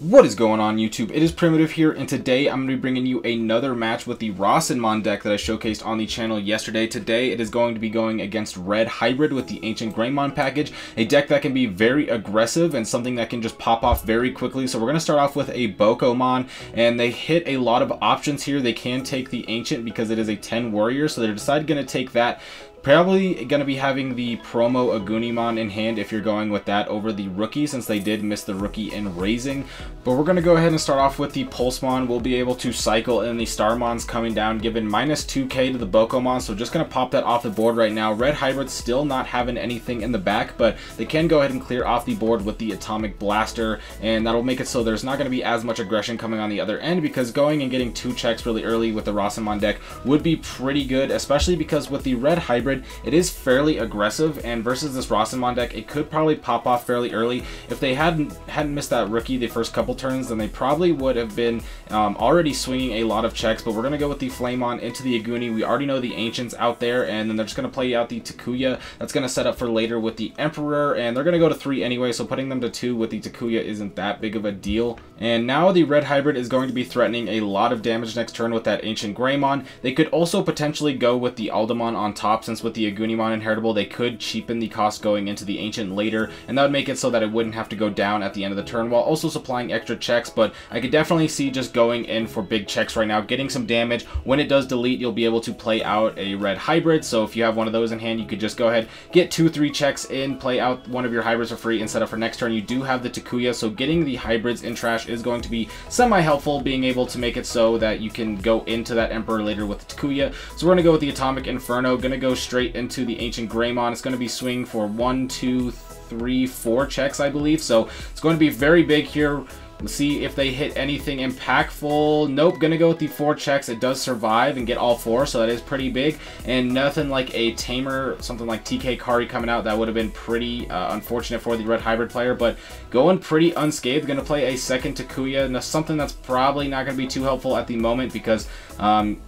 What is going on, YouTube? It is Primitive here, and today I'm going to be bringing you another match with the Rasenmon deck that I showcased on the channel yesterday. Today it is going to be going against Red Hybrid with the Ancient Greymon package, a deck that can be very aggressive and something that can just pop off very quickly. So we're going to start off with a Bokomon, and they hit a lot of options here. They can take the Ancient because it is a 10 warrior, so they're decided going to take that. Probably going to be having the promo Agunimon in hand if you're going with that over the rookie, since they did miss the rookie in raising. But we're going to go ahead and start off with the Pulsemon. We'll be able to cycle in the Starmons coming down, giving minus 2k to the Bokomon. So just going to pop that off the board right now. Red Hybrid still not having anything in the back, but they can go ahead and clear off the board with the Atomic Blaster, and that'll make it so there's not going to be as much aggression coming on the other end, because going and getting 2 checks really early with the Rasenmon deck would be pretty good, especially because with the Red Hybrid, it is fairly aggressive, and versus this Rasenmon deck, it could probably pop off fairly early. If they hadn't missed that rookie the first couple turns, then they probably would have been already swinging a lot of checks. But we're going to go with the Flamemon into the Aguni. We already know the Ancients out there, and then they're just going to play out the Takuya. That's going to set up for later with the Emperor, and they're going to go to 3 anyway, so putting them to 2 with the Takuya isn't that big of a deal. And now the Red Hybrid is going to be threatening a lot of damage next turn with that Ancient Greymon. They could also potentially go with the Aldamon on top, since with the Agunimon inheritable, they could cheapen the cost going into the Ancient later, and that would make it so that it wouldn't have to go down at the end of the turn while also supplying extra checks. But I could definitely see just going in for big checks right now, getting some damage. When it does delete, you'll be able to play out a Red Hybrid, so if you have one of those in hand, you could just go ahead, get 2-3 checks in, play out one of your hybrids for free, and set up for next turn. You do have the Takuya, so getting the hybrids in trash is going to be semi-helpful, being able to make it so that you can go into that Emperor later with the Takuya. So we're going to go with the Atomic Inferno, going to go straight into the Ancient Greymon. It's going to be swinging for 1, 2, 3, 4 checks, I believe, so it's going to be very big here. Let's see if they hit anything impactful. Nope, gonna go with the 4 checks. It does survive and get all 4, so that is pretty big. And nothing like a Tamer, something like TK Kari coming out. That would have been pretty unfortunate for the Red Hybrid player, but going pretty unscathed. Gonna play a second Takuya, and something that's probably not gonna be too helpful at the moment, because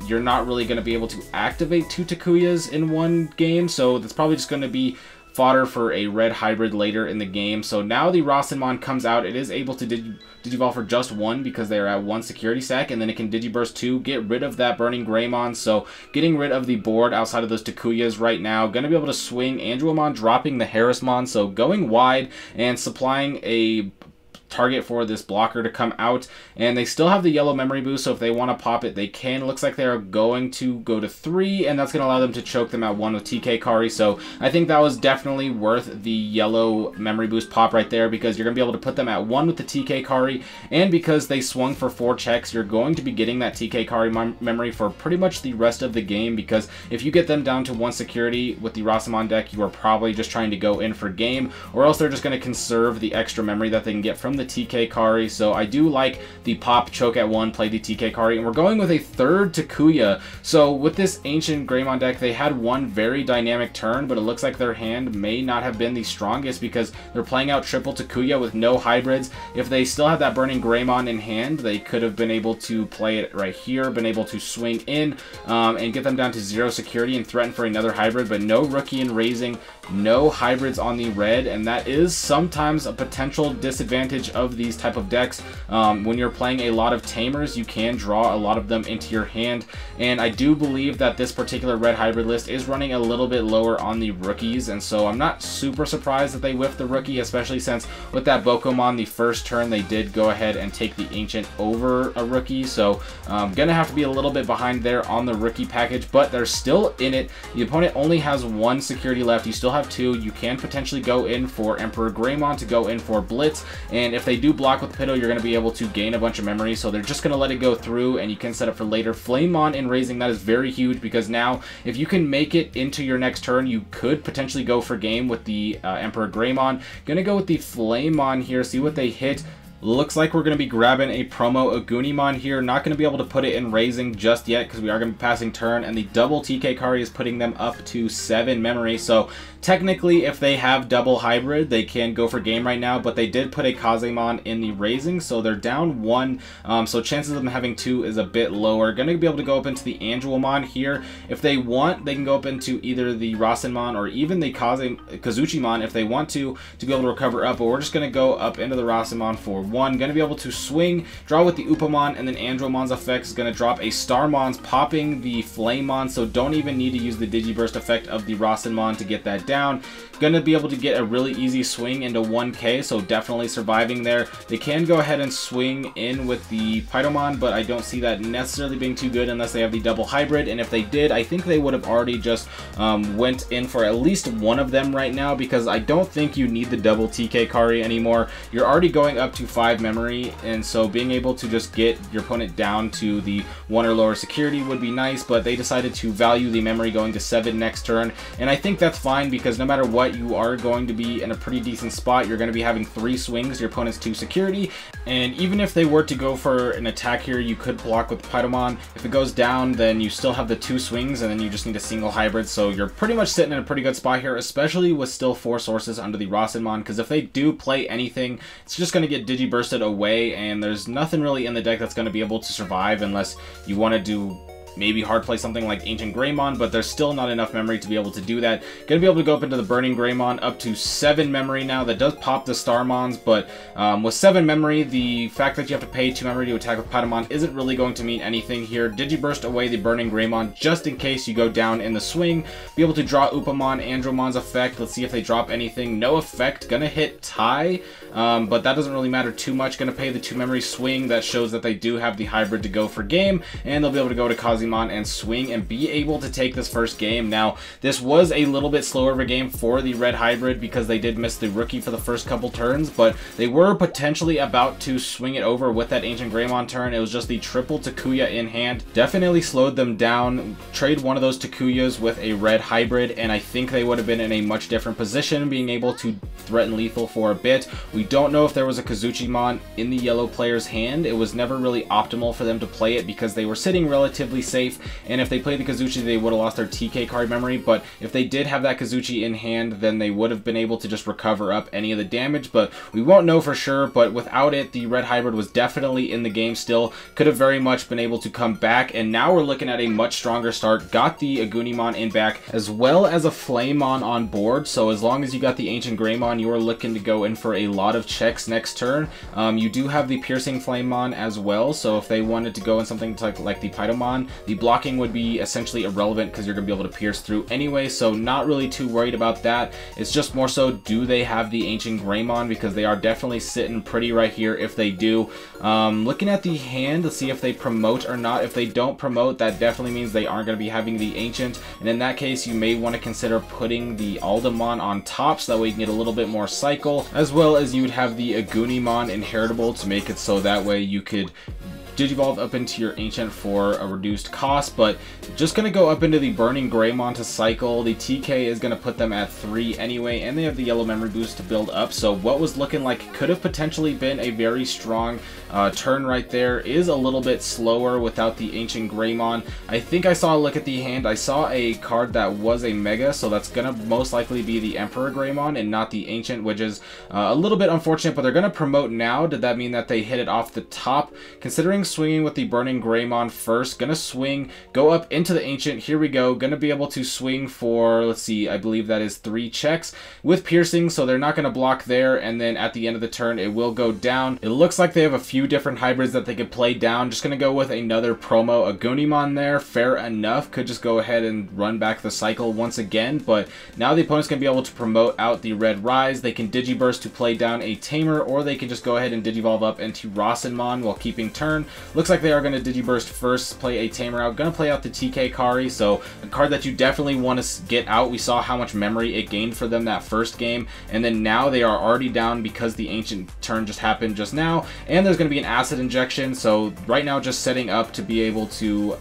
you're not really gonna be able to activate 2 Takuyas in one game, so that's probably just gonna be fodder for a Red Hybrid later in the game. So now the Rasenmon comes out. It is able to Digivolve for just 1 because they are at 1 security stack, and then it can Digiburst 2, get rid of that Burning Greymon. So getting rid of the board outside of those Takuyas right now. Going to be able to swing Anduamon, dropping the Harrismon, so going wide and supplying a target for this blocker to come out. And they still have the yellow memory boost, so if they want to pop it, they can. Looks like they're going to go to 3, and that's going to allow them to choke them at 1 with TK Kari. So I think that was definitely worth the yellow memory boost pop right there, because you're going to be able to put them at 1 with the TK Kari, and because they swung for 4 checks, you're going to be getting that TK Kari memory for pretty much the rest of the game, because if you get them down to 1 security with the Rasenmon deck, you are probably just trying to go in for game, or else they're just going to conserve the extra memory that they can get from the TK Kari. So I do like the pop choke at 1, play the TK Kari, and we're going with a 3rd Takuya. So with this Ancient Greymon deck, they had one very dynamic turn, but it looks like their hand may not have been the strongest, because they're playing out triple Takuya with no hybrids. If they still had that Burning Greymon in hand, they could have been able to play it right here, been able to swing in and get them down to 0 security and threaten for another hybrid, but no rookie in raising, no hybrids on the red, and that is sometimes a potential disadvantage of these type of decks. When you're playing a lot of Tamers, you can draw a lot of them into your hand, and I do believe that this particular Red Hybrid list is running a little bit lower on the rookies, and so I'm not super surprised that they whiffed the rookie, especially since with that Bokomon the first turn they did go ahead and take the Ancient over a rookie. So gonna have to be a little bit behind there on the rookie package, but they're still in it. The opponent only has 1 security left. You still have 2. You can potentially go in for Emperor Greymon to go in for Blitz, and if they do block with Pitto, you're going to be able to gain a bunch of memory, so they're just going to let it go through, and you can set up for later. Flamemon in raising, that is very huge, because now if you can make it into your next turn, you could potentially go for game with the Emperor Greymon. Going to go with the Flamemon here, see what they hit. Looks like we're going to be grabbing a promo Agunimon here. Not going to be able to put it in raising just yet, because we are going to be passing turn, and the double TK Kari is putting them up to 7 memory. So technically, if they have double hybrid, they can go for game right now, but they did put a Kazemon in the raising, so they're down 1. So chances of them having 2 is a bit lower. Going to be able to go up into the Anduamon here. If they want, they can go up into either the Rasenmon or even the Kazuchimon if they want to be able to recover up, but we're just going to go up into the Rasenmon for 1. Going to be able to swing, draw with the Upamon, and then Andromon's effect is going to drop a Starmon's, popping the Flamemon, so don't even need to use the Digiburst effect of the Rasenmon to get that down. Going to be able to get a really easy swing into 1k, so definitely surviving there. They can go ahead and swing in with the Pytomon, but I don't see that necessarily being too good unless they have the double hybrid, and if they did, I think they would have already just went in for at least one of them right now, because I don't think you need the double TK Kari anymore. You're already going up to 5 memory, and so being able to just get your opponent down to the 1 or lower security would be nice, but they decided to value the memory going to 7 next turn, and I think that's fine, because no matter what, you are going to be in a pretty decent spot. You're going to be having 3 swings, your opponent's 2 security, and even if they were to go for an attack here, you could block with Pytomon. If it goes down, then you still have the 2 swings, and then you just need a single hybrid, so you're pretty much sitting in a pretty good spot here, especially with still 4 sources under the Rasenmon, because if they do play anything, it's just going to get Digibursted away, and there's nothing really in the deck that's going to be able to survive unless you want to do maybe hard play something like Ancient Greymon, but there's still not enough memory to be able to do that. Gonna be able to go up into the Burning Greymon up to 7 memory now. That does pop the Starmons, but with 7 memory, the fact that you have to pay 2 memory to attack with Pytomon isn't really going to mean anything here. Digiburst away the Burning Greymon just in case you go down in the swing. Be able to draw Upamon, Andromon's effect. Let's see if they drop anything. No effect. Gonna hit tie, but that doesn't really matter too much. Gonna pay the 2 memory swing. That shows that they do have the hybrid to go for game, and they'll be able to go to Kazi and swing and be able to take this first game. Now, this was a little bit slower of a game for the red hybrid because they did miss the rookie for the first couple turns, but they were potentially about to swing it over with that Ancient Greymon turn. It was just the triple Takuya in hand. Definitely slowed them down. Trade one of those Takuyas with a red hybrid, and I think they would have been in a much different position, being able to threaten lethal for a bit. We don't know if there was a Kazuchimon in the yellow player's hand. It was never really optimal for them to play it because they were sitting relatively safe, and if they played the Kazuchi, they would have lost their TK card memory, but if they did have that Kazuchi in hand, then they would have been able to just recover up any of the damage, but we won't know for sure. But without it, the red hybrid was definitely in the game still, could have very much been able to come back, and now we're looking at a much stronger start. Got the Agunimon in back, as well as a Flamemon on board, so as long as you got the Ancient Greymon, you are looking to go in for a lot of checks next turn. You do have the Piercing Flamemon as well, so if they wanted to go in something like the Pytomon, the blocking would be essentially irrelevant because you're going to be able to pierce through anyway, so not really too worried about that. It's just more so, do they have the Ancient Greymon, because they are definitely sitting pretty right here if they do. Looking at the hand to see if they promote or not. If they don't promote, that definitely means they aren't going to be having the Ancient, and in that case, you may want to consider putting the Aldamon on top so that way you can get a little bit more cycle, as well as you would have the Agunimon inheritable to make it so that way you could Digivolve up into your Ancient for a reduced cost, but just going to go up into the Burning Greymon to cycle. The TK is going to put them at 3 anyway, and they have the yellow memory boost to build up, so what was looking like could have potentially been a very strong turn right there is a little bit slower without the Ancient Greymon. I think I saw a look at the hand. I saw a card that was a Mega, so that's going to most likely be the Emperor Greymon and not the Ancient, which is a little bit unfortunate, but they're going to promote now. Did that mean that they hit it off the top? Considering swinging with the Burning Greymon first, gonna swing, go up into the Ancient. Here we go, gonna be able to swing for, let's see, I believe that is 3 checks with piercing, so they're not gonna block there, and then at the end of the turn it will go down. It looks like they have a few different hybrids that they could play down. Just gonna go with another promo Agunimon there, fair enough. Could just go ahead and run back the cycle once again, but now the opponent's gonna be able to promote out the Red Rise. They can Digiburst to play down a Tamer, or they can just go ahead and Digivolve up into Rasenmon while keeping turn. Looks like they are going to Digiburst first, play a Tamer out. Going to play out the TK Kari, so a card that you definitely want to get out. We saw how much memory it gained for them that first game, and then now they are already down because the Ancient turn just happened just now, and there's going to be an Acid Injection, so right now just setting up to be able to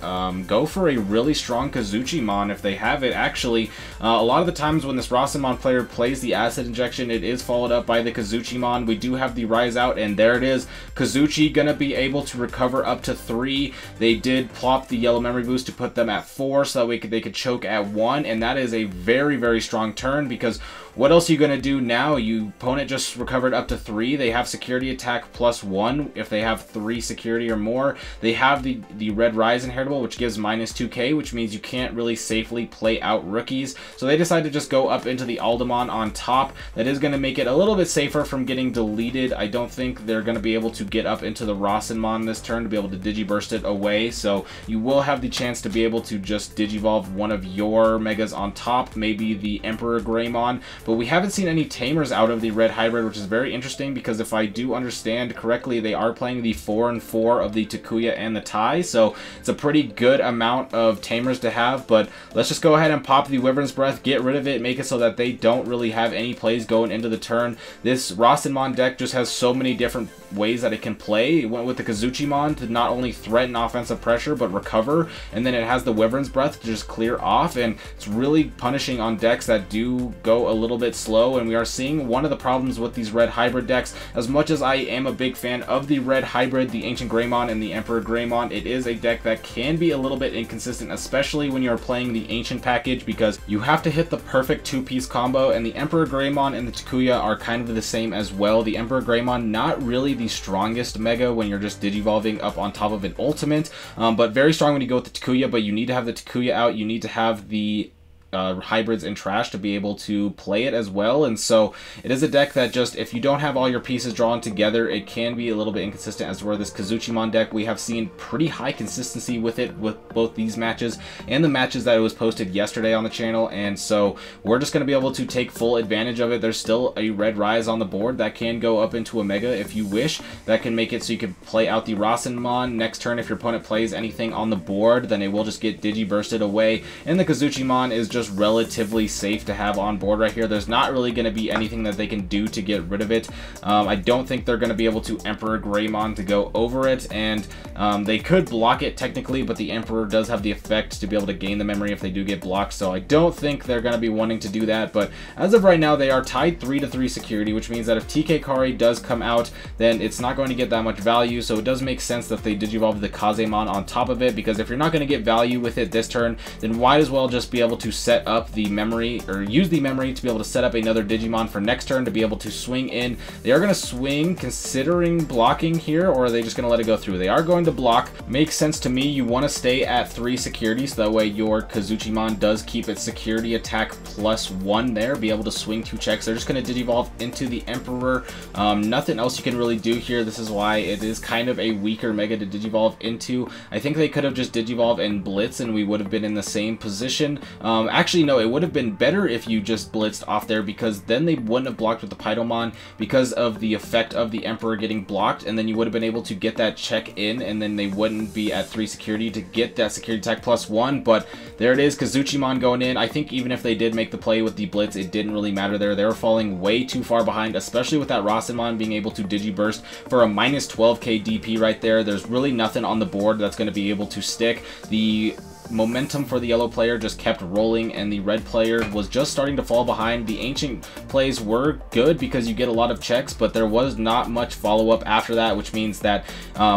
go for a really strong Kazuchimon if they have it. Actually, a lot of the times when this Rasenmon player plays the Acid Injection, it is followed up by the Kazuchimon. We do have the Rise out, and there it is. Kazuchi going to be able to recover up to 3. They did plop the yellow memory boost to put them at 4, so that they could choke at 1, and that is a very, very strong turn, because what else are you going to do now? Your opponent just recovered up to 3. They have security attack +1 if they have 3 security or more. They have the red rise inheritable, which gives -2k, which means you can't really safely play out rookies. So they decided to just go up into the Aldemon on top. That is going to make it a little bit safer from getting deleted. I don't think they're going to be able to get up into the Rasenmon this turn to be able to Digiburst it away. So you will have the chance to be able to just Digivolve one of your Megas on top, maybe the Emperor Greymon. But we haven't seen any Tamers out of the Red Hybrid, which is very interesting because if I do understand correctly, they are playing the 4 and 4 of the Takuya and the Tai. So it's a pretty good amount of Tamers to have. But let's just go ahead and pop the Wyvern's Breath, get rid of it, make it so that they don't really have any plays going into the turn. This Rasenmon deck just has so many different ways that it can play. It went with the Kazuchimon to not only threaten offensive pressure but recover, and then it has the Wyvern's Breath to just clear off, and it's really punishing on decks that do go a little bit slow. And we are seeing one of the problems with these Red Hybrid decks. As much as I am a big fan of the Red Hybrid, the Ancient Greymon and the Emperor Greymon, it is a deck that can be a little bit inconsistent, especially when you're playing the Ancient package, because you have to hit the perfect 2-piece combo, and the Emperor Greymon and the Takuya are kind of the same as well. The Emperor Greymon, not really the strongest Mega when you're just Digivolving up on top of an Ultimate, but very strong when you go with the Takuya. But you need to have the Takuya out, you need to have the hybrids in trash to be able to play it as well. And so it is a deck that just, if you don't have all your pieces drawn together, it can be a little bit inconsistent. As where this Kazuchimon deck, we have seen pretty high consistency with it with both these matches and the matches that it was posted yesterday on the channel. And so we're just going to be able to take full advantage of it. There's still a red rise on the board that can go up into a Mega if you wish. That can make it so you can play out the Rasenmon next turn. If your opponent plays anything on the board, then it will just get Digibursted away, and the Kazuchimon is just relatively safe to have on board right here. There's not really going to be anything that they can do to get rid of it. I don't think they're going to be able to Emperor Greymon to go over it, and they could block it technically, but the Emperor does have the effect to be able to gain the memory if they do get blocked, so I don't think they're going to be wanting to do that. But as of right now, they are tied 3-3 security, which means that if TK Kari does come out, then it's not going to get that much value. So it does make sense that they Digivolve the Kazemon on top of it, because if you're not going to get value with it this turn, then might as well just be able to set up the memory, or use the memory to be able to set up another Digimon for next turn to be able to swing in. They are going to swing considering blocking here, or are they just going to let it go through? They are going to block. Makes sense to me. You want to stay at 3 security, so that way your Kazuchimon does keep its security attack +1 there, be able to swing 2 checks. They're just going to Digivolve into the Emperor. Nothing else you can really do here. This is why it is kind of a weaker Mega to Digivolve into. I think they could have just Digivolved and Blitz and we would have been in the same position. Actually, no, it would have been better if you just blitzed off there, because then they wouldn't have blocked with the Pydomon because of the effect of the Emperor getting blocked, and then you would have been able to get that check in, and then they wouldn't be at 3 security to get that security attack +1. But there it is, Kazuchimon going in. I think even if they did make the play with the blitz, it didn't really matter there. They were falling way too far behind, especially with that Rasenmon being able to Digiburst for a -12k DP right there. There's really nothing on the board that's going to be able to stick. The momentum for the yellow player just kept rolling, and the red player was just starting to fall behind. The ancient plays were good because you get a lot of checks, but there was not much follow-up after that, which means that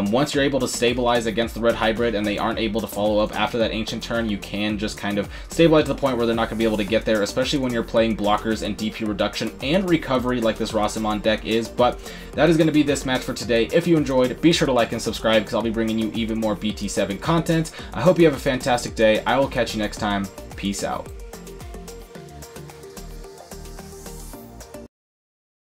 once you're able to stabilize against the red hybrid and they aren't able to follow up after that ancient turn, you can just kind of stabilize to the point where they're not going to be able to get there, especially when you're playing blockers and DP reduction and recovery like this Rasenmon deck is. But that is going to be this match for today. If you enjoyed, be sure to like and subscribe, because I'll be bringing you even more BT7 content. I hope you have a fantastic day. I will catch you next time. Peace out.